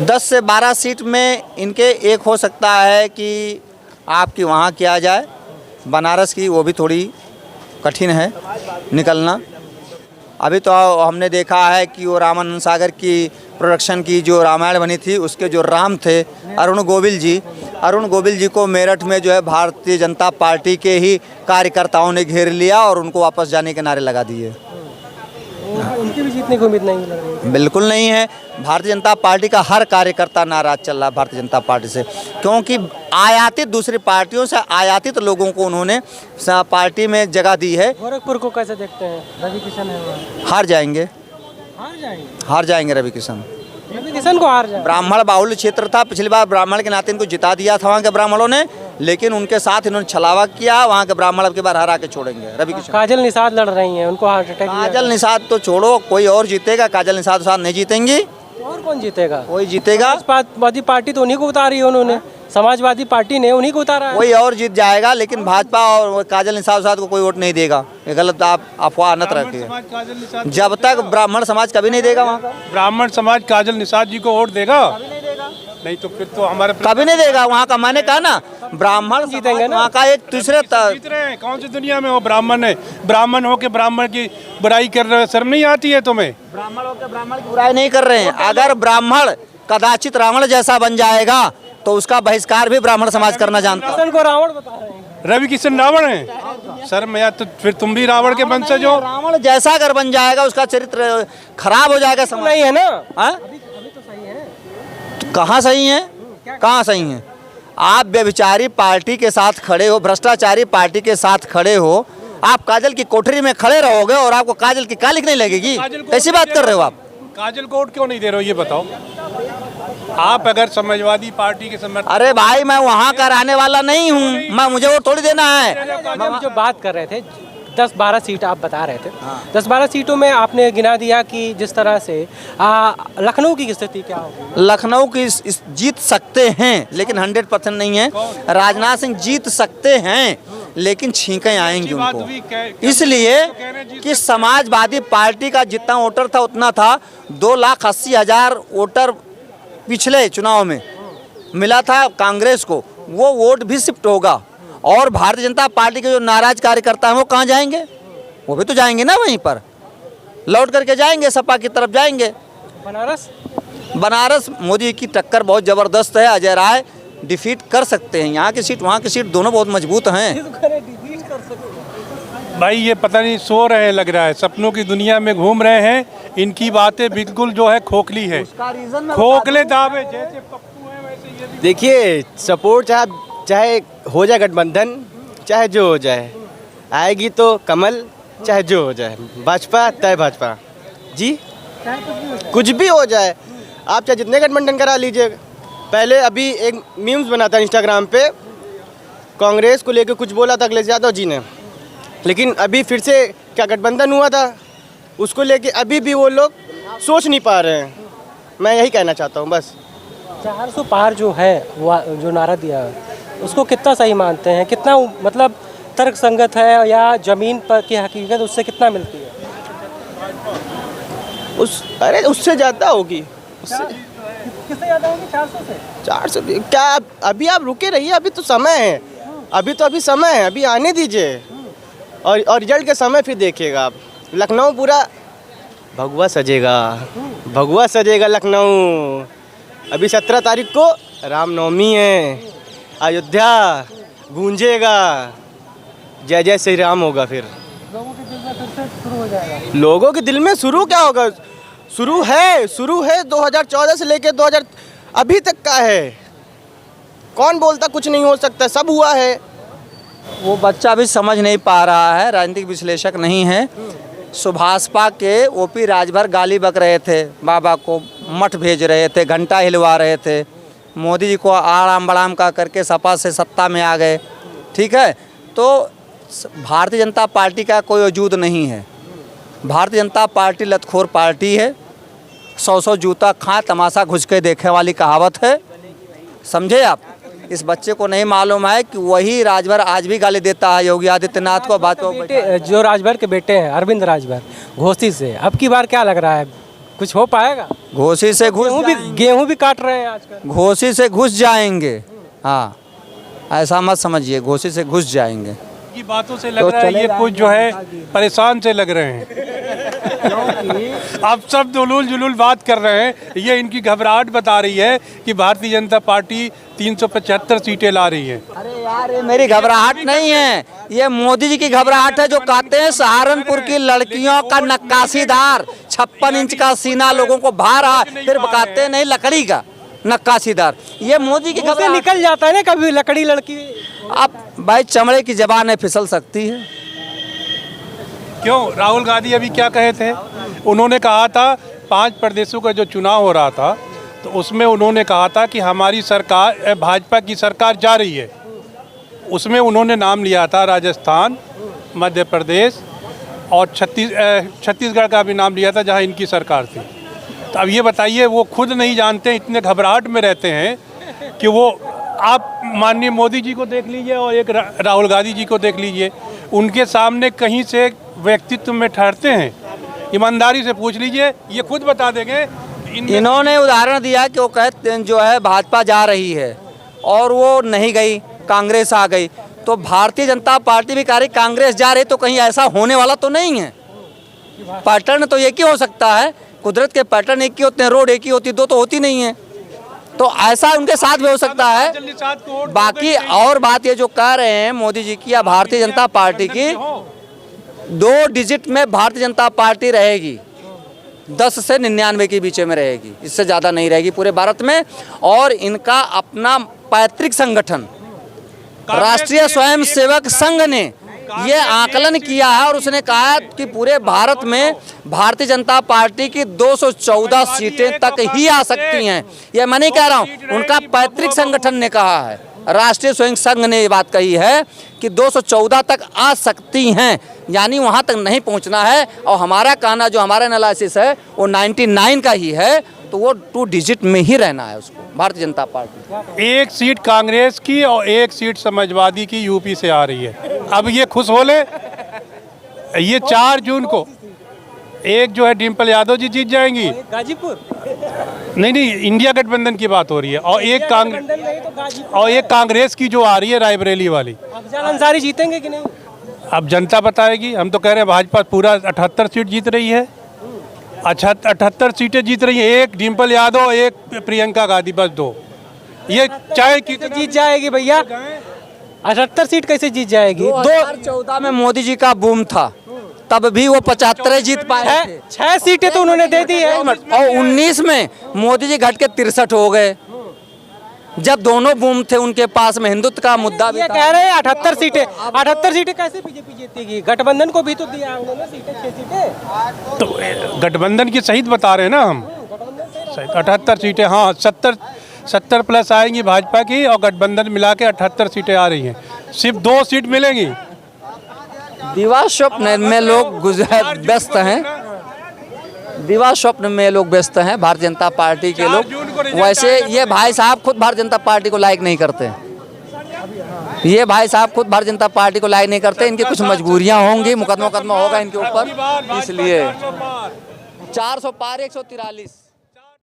10 से 12 सीट में इनके एक हो सकता है कि आपकी वहाँ किया जाए, बनारस की वो भी थोड़ी कठिन है निकलना। अभी तो हमने देखा है कि वो रामानंद सागर की प्रोडक्शन की जो रामायण बनी थी उसके जो राम थे अरुण गोविल जी को मेरठ में जो है भारतीय जनता पार्टी के ही कार्यकर्ताओं ने घेर लिया और उनको वापस जाने के नारे लगा दिए। उनकी भी जीतने की उम्मीद नहीं लग रही। बिल्कुल नहीं है। भारतीय जनता पार्टी का हर कार्यकर्ता नाराज चल रहा है भारतीय जनता पार्टी से, क्योंकि आयातित दूसरी पार्टियों से आयातित लोगों को उन्होंने पार्टी में जगह दी है। गोरखपुर को कैसे देखते हैं? रवि किशन है वहाँ। हार जाएंगे रवि किशन को हार जाए। ब्राह्मण बाहुल्य क्षेत्र था, पिछली बार ब्राह्मण के नाते इनको जिता दिया था वहाँ के ब्राह्मणों ने, लेकिन उनके साथ इन्होंने छलावा किया। वहाँ के ब्राह्मण अब की बार हरा के छोड़ेंगे रवि किशन। काजल निषाद लड़ रही हैं, उनको हार्ट अटैक। काजल निषाद तो छोड़ो, कोई और जीतेगा। काजल निषाद साथ नहीं जीतेंगी। और कौन जीतेगा? कोई जीतेगा। समाजवादी पार्टी तो उन्हीं को उतारी है उन्होंने, समाजवादी पार्टी ने उन्हीं को उतारा है। कोई और जीत जाएगा, लेकिन भाजपा और काजल निषाद साथ को कोई वोट नहीं देगा। ये गलत आप अफवाह न रखिए। जब तक ब्राह्मण समाज कभी नहीं देगा, वहाँ ब्राह्मण समाज काजल निषाद जी को वोट देगा नहीं तो फिर तो हमारे कभी नहीं देगा। वहाँ का मैंने कहा ना, ब्राह्मण जीतेंगे ना। वहाँ का एक तीसरे जीत रहे हैं। कौन सी दुनिया में वो ब्राह्मण है? ब्राह्मण हो के ब्राह्मण की बुराई कर रहे हो, शर्म नहीं आती है तुम्हें? ब्राह्मण हो के ब्राह्मण की बुराई नहीं कर रहे हैं। अगर ब्राह्मण कदाचित रावण जैसा बन जाएगा तो उसका बहिष्कार भी ब्राह्मण समाज करना जानता है। को रावण बता रहे हैं। रवि किशन रावण है? शर्म या तो फिर तुम भी रावण के वंशज हो। रावण जैसा अगर बन जाएगा उसका चरित्र खराब हो जाएगा। समाज नहीं है ना। अभी तो सही है। कहाँ सही है? कहाँ सही है? आप व्यभिचारी पार्टी के साथ खड़े हो, भ्रष्टाचारी पार्टी के साथ खड़े हो। आप काजल की कोठरी में खड़े रहोगे और आपको काजल की कालिक नहीं लगेगी? कैसी बात कर रहे हो आप? काजल को वोट क्यों नहीं दे रहे हो ये बताओ। आप अगर समाजवादी पार्टी के समर्थक। अरे भाई, मैं वहाँ का रहने वाला नहीं हूँ, मैं मुझे वोट थोड़ी देना है। हम जो बात कर रहे थे 10-12 सीट आप बता रहे थे। 10-12 सीटों में आपने गिना दिया कि जिस तरह से लखनऊ की स्थिति क्या होगी? लखनऊ की जीत सकते हैं, लेकिन 100% नहीं है। राजनाथ सिंह जीत सकते हैं, लेकिन छींकें आएंगी उनको। इसलिए कि समाजवादी पार्टी का जितना वोटर था उतना था। 2,80,000 वोटर पिछले चुनाव में मिला था कांग्रेस को, वो वोट भी शिफ्ट होगा। और भारतीय जनता पार्टी के जो नाराज कार्यकर्ता हैं वो कहाँ जाएंगे? वो भी तो जाएंगे ना, वहीं पर लौट करके जाएंगे, सपा की तरफ जाएंगे। बनारस मोदी की टक्कर बहुत ज़बरदस्त है। अजय राय डिफीट कर सकते हैं। यहाँ की सीट वहाँ की सीट दोनों बहुत मजबूत हैं। भाई ये पता नहीं सो रहे हैं, लग रहा है सपनों की दुनिया में घूम रहे हैं। इनकी बातें बिल्कुल जो है खोखली है, खोखले दावे जैसे पप्पू हैं वैसे ये। देखिए, सपोर्ट चाहे हो जाए गठबंधन, चाहे जो हो जाए, आएगी तो कमल, चाहे जो हो जाए। भाजपा तय भाजपा जी, कुछ भी हो जाए। आप चाहे जितने गठबंधन करा लीजिए। पहले अभी एक मीम्स बना था इंस्टाग्राम पे, कांग्रेस को लेकर कुछ बोला था अखिलेश यादव जी ने, लेकिन अभी फिर से क्या गठबंधन हुआ था उसको लेके अभी भी वो लोग सोच नहीं पा रहे हैं। मैं यही कहना चाहता हूँ बस। 400 पार जो है जो नारा दिया है उसको कितना सही मानते हैं? कितना मतलब तर्क संगत है, या जमीन पर की हकीकत उससे कितना मिलती है? अरे उससे ज़्यादा होगी। किससे ज़्यादा होगी? 400 से? 400 क्या? अभी आप रुके रहिए, अभी तो समय है। अभी समय है, अभी आने दीजिए और रिजल्ट के समय फिर देखिएगा आप। लखनऊ पूरा भगवा सजेगा लखनऊ। अभी 17 तारीख को रामनवमी है, अयोध्या गूंजेगा, जय जय श्री राम होगा। फिर लोगों के दिल में फिर से शुरू हो जाएगा। लोगों के दिल में शुरू क्या होगा? शुरू है 2014 से लेकर 2000 अभी तक का है। कौन बोलता कुछ नहीं हो सकता? सब हुआ है। वो बच्चा भी समझ नहीं पा रहा है, राजनीतिक विश्लेषक नहीं है। सुभाषपा के ओपी राजभर गाली बक रहे थे, बाबा को मठ भेज रहे थे, घंटा हिलवा रहे थे। मोदी जी को आराम बड़ाम का करके सपा से सत्ता में आ गए। ठीक है, तो भारतीय जनता पार्टी का कोई वजूद नहीं है। भारतीय जनता पार्टी लतखोर पार्टी है। 100 जूता खां तमाशा घुस के देखे वाली कहावत है, समझे आप? इस बच्चे को नहीं मालूम है कि वही राजभर आज भी गाली देता है योगी आदित्यनाथ को। जो राजभर के बेटे हैं अरविंद राजभर घोसी से, अब की बार क्या लग रहा है? कुछ हो पाएगा? घोसी से घुस गेहूं भी काट रहे हैं आजकल। घोसी से घुस जाएंगे। हाँ, ऐसा मत समझिए, घोसी से घुस जाएंगे। की बातों से लग रहा है ये कुछ जो है परेशान से लग रहे हैं। अब सब दुलूल जुलूल बात कर रहे हैं, ये इनकी घबराहट बता रही है कि भारतीय जनता पार्टी 375 सीटें ला रही है। अरे यार, ये मेरी घबराहट नहीं है, ये मोदी जी की घबराहट है, जो कहते हैं सहारनपुर की लड़कियों का नक्काशीदार 56 इंच का सीना लोगों को भा रहा है, फिर कहते हैं नहीं लकड़ी का नक्काशीदार। ये मोदी की घबराहट निकल जाता है ना कभी लकड़ी लड़की। अब भाई चमड़े की जबान है, फिसल सकती है। क्यों? राहुल गांधी अभी क्या कहे थे? उन्होंने कहा था 5 प्रदेशों का जो चुनाव हो रहा था तो उसमें उन्होंने कहा था कि हमारी सरकार, भाजपा की सरकार जा रही है। उसमें उन्होंने नाम लिया था राजस्थान, मध्य प्रदेश और छत्तीसगढ़ का भी नाम लिया था जहां इनकी सरकार थी। तो अब ये बताइए, वो खुद नहीं जानते, इतने घबराहट में रहते हैं कि वो, आप माननीय मोदी जी को देख लीजिए और एक राहुल गांधी जी को देख लीजिए, उनके सामने कहीं से व्यक्तित्व में ठहरते हैं? ईमानदारी से पूछ लीजिए, ये खुद बता देंगे। इन्होंने उदाहरण दिया कि वो कहते जो है भाजपा जा रही है और वो नहीं गई, कांग्रेस आ गई। तो भारतीय जनता पार्टी भी कह रही कांग्रेस जा रही, तो कहीं ऐसा होने वाला तो नहीं है। पैटर्न तो एक ही हो सकता है, कुदरत के पैटर्न एक ही होते हैं, रोड एक ही होती, दो तो होती नहीं है। तो ऐसा उनके साथ भी हो सकता है। बाकी और बात ये जो कह रहे हैं मोदी जी की या भारतीय जनता पार्टी की, 2 डिजिट में भारतीय जनता पार्टी रहेगी, 10 से 99 के बीच में रहेगी, इससे ज़्यादा नहीं रहेगी पूरे भारत में। और इनका अपना पैतृक संगठन राष्ट्रीय स्वयंसेवक संघ ने ये आकलन किया है और उसने कहा कि पूरे भारत में भारतीय जनता पार्टी की 214 सीटें तक ही आ सकती हैं। ये मैं नहीं कह रहा हूँ, उनका पैतृक संगठन ने कहा है, राष्ट्रीय स्वयं संघ ने ये बात कही है कि 214 तक आ सकती हैं, यानी वहाँ तक नहीं पहुँचना है। और हमारा कहना, जो हमारा एनालिसिस है वो 99 का ही है, तो वो 2 डिजिट में ही रहना है उसको, भारतीय जनता पार्टी। 1 सीट कांग्रेस की और 1 सीट समाजवादी की यूपी से आ रही है। अब ये खुश हो ले, ये 4 जून को एक जो है डिम्पल यादव जी जीत जाएंगी गाजीपुर। नहीं, इंडिया गठबंधन की बात हो रही है, और एक कांग्रेस की जो आ रही है रायबरेली वाली। अफजल अंसारी जीतेंगे कि नहीं? अब जनता बताएगी। हम तो कह रहे हैं भाजपा पूरा 78 सीट जीत रही है। अच्छा, 78 सीटें जीत रही है, एक डिम्पल यादव, एक प्रियंका गांधी, बस 2। ये चाहे कि जीत जाएगी भैया, 78 सीट कैसे जीत जाएगी? 2014 में मोदी जी का बूम था, तब भी वो 75 जीत पाए थे। 6 सीटें तो उन्होंने दे दी है। और 19 में मोदी जी घट के 63 हो गए, जब दोनों बूम थे उनके पास में, हिंदुत्व का मुद्दा भी ये था। कह रहे हैं 78 सीटें, 78 सीटें कैसे बीजेपी जीतेगी? गठबंधन को भी तो दिया है उन्होंने सीटें, 6 सीटें। तो गठबंधन की सही बता रहे हैं ना हम, 78 सीटें। हाँ, 70 प्लस आएंगी भाजपा की, और गठबंधन मिला के 78 सीटें आ रही हैं। सिर्फ 2 सीट मिलेंगी। दिवा स्वप्न में लोग व्यस्त हैं, दिवा स्वप्न में लोग व्यस्त हैं, भारतीय जनता पार्टी के लोग। वैसे ये भाई साहब खुद भारतीय जनता पार्टी को लाइक नहीं करते, ये भाई साहब खुद भारतीय जनता पार्टी को लाइक नहीं करते। इनकी कुछ मजबूरियां होंगी, मुकदमा होगा इनके ऊपर, इसलिए 400 पार 143।